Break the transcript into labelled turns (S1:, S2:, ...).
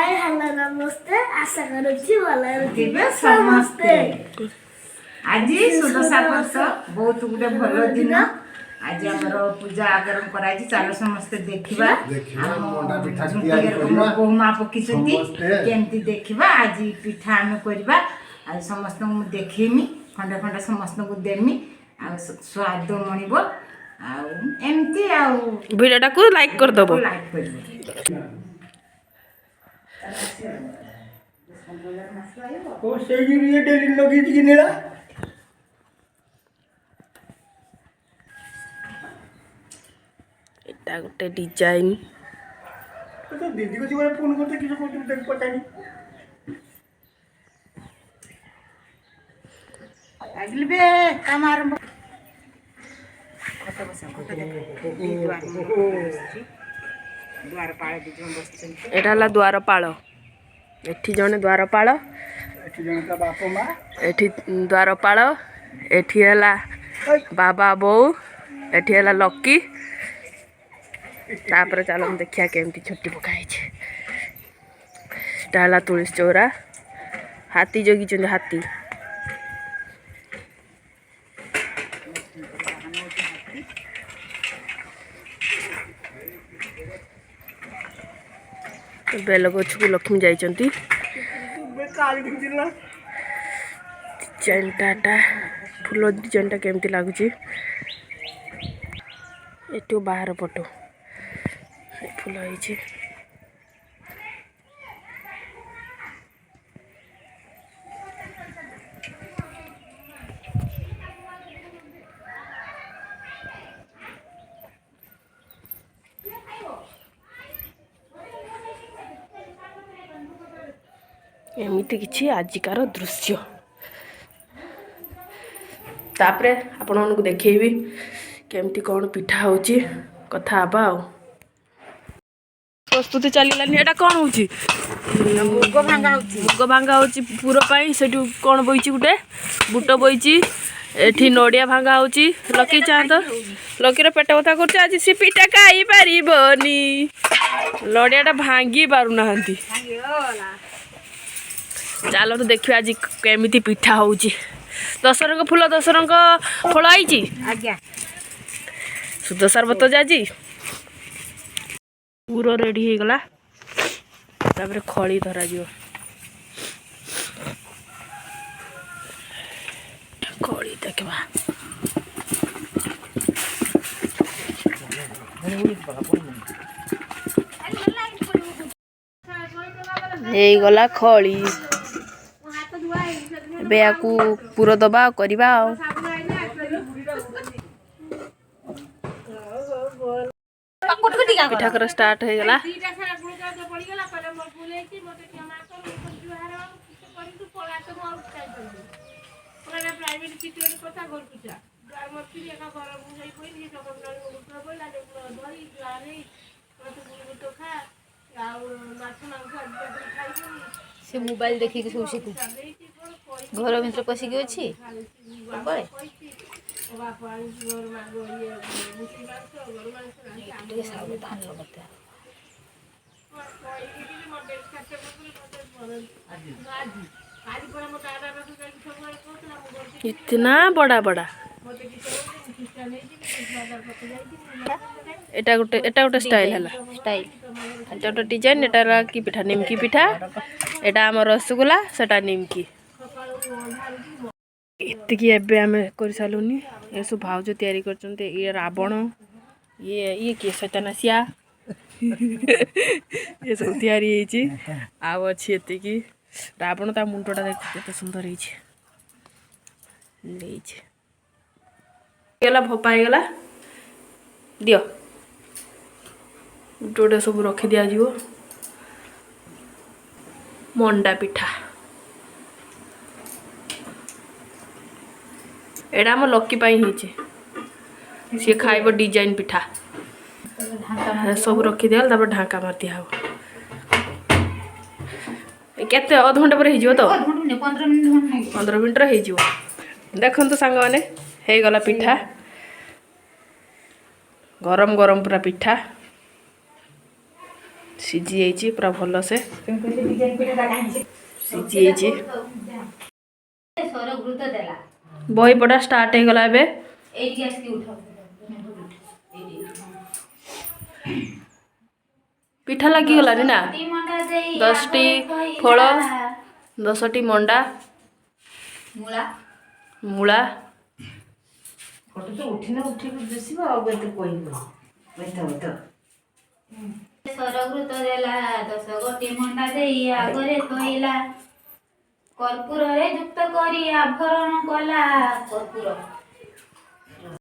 S1: Hi hello नमस्ते आशा करूची भले रहिबे समस्ते।
S2: आज सुदशा वर्ष बहुत गुटे भल दिन। आज आमर पूजा आगरम कराई चलो समस्ते देखा बहुमा पकी केमती देखा। आज पिठा आम करवा समस्त देखेमी खंडे खंडे समस्त को देमी स्वाद मणिब एमती
S3: वीडियोटा को लाइक कर दबो
S2: लाइक कर
S3: एटा गोटे डिजाइन
S4: दीदी को जीवन फोन करते किसी को देख पता नहीं
S2: अगली बे काम आरंभ द्वारपाल दिजन बसछन
S3: एटा ला द्वारपाल एठी जने द्वारपाल
S4: एठी जन का बाप मां
S3: एठी द्वारपाल एठी हला बाबा बो एठी हला लक्की तापर चलो हम देखिया केमती छुट्टी पकाई छे डाला तुलसी चौरा हाथी जोगी चंद हाथी बेल गछ को लक्ष्मी जाइचंती डिजाइनटा फुल डिजाइनटा केमती लागुची एटू बाहर पटो फुल होइछे एमती किछि आजिकार दृश्य तापरे आपण मानक देखैबी केमती कौन पिठा होची कथा आबा प्रस्तुति चलिलानी एटा कौन होची
S2: मुग भांगा
S3: होची पूरा पाई सेटू कौन बोइची गुटे बुट बोइची एठी नडिया भांगा होची लकी चांद लकीर पेट कथा करछ आज सी पिठा खाई पारिबोनी लडियाटा भांगी पारु नाहंती चलो तो देखिए आज केमिति पिठा होची दस रंग फूल दस रंग फल आई
S2: आज्ञा
S3: सुदशा व्रत जाजी पूरा रेडी हो गला तापर खड़ी धरा जियो खड़ी देखबा ए गला खड़ी बेया को पूरा दबा करबा पिठा कर स्टार्ट हो गला
S5: से मोबाइल देखी के सोची घर भीतर पशिक अच्छी
S3: इतना बड़ा बड़ा एटा गोटे स्टाइल हला
S5: स्टाइल
S3: एटा गोटे डिजाइन एटा की पिठा निमकी पिठा एटा आम रसगुल्ला सेटा निमकी इतकी एबे आमे कर सालुनी ए सब भाउज तयारी करचंते ये रावण ये के सतनासिया ये सब तयारी हेची आव अछि एतिकी रावण ता मुंडटा देख केते सुंदर हेची लेछि गेला भपाई गेला दियो टोटे सब रखी दिया जीवो मंडा पिठा एडा हम लकी पाई हिचे सी खाइबो डिजाइन पिठा सब रखी दिया तापर ढांका मार दिया हो केते आध घंटा पर हिजियो तो 15 मिनिट रे हिजियो देखन तो सांग माने हे गला पिठा गरम गरम पूरा पिठा ସିଝି ଯାଇଛି ପୁରା ଭଲସେ ସିଝି ଯାଇଛି।
S5: ସରଘୃତ ଦେଲା
S3: ବହି ପଢ଼ା ଷ୍ଟାର୍ଟ ହେଇଗଲା ଏବେ।
S5: ଏଇଠି ଆସିକି ଉଠ
S3: ପିଠା ଲାଗିଗଲାନି ନା? 10ଟି ଫଳ 10ଟି ମଣ୍ଡା ମୂଳା
S5: ସରଘୃତ ଦେଲା 10 ଗୋଟି ମଣ୍ଡା ଦେଇ ଆଗରେ ଥୋଇଲା କର୍ପୂରରେ ଯୁକ୍ତ କରି ଆଭରଣ କଲା କର୍ପୂର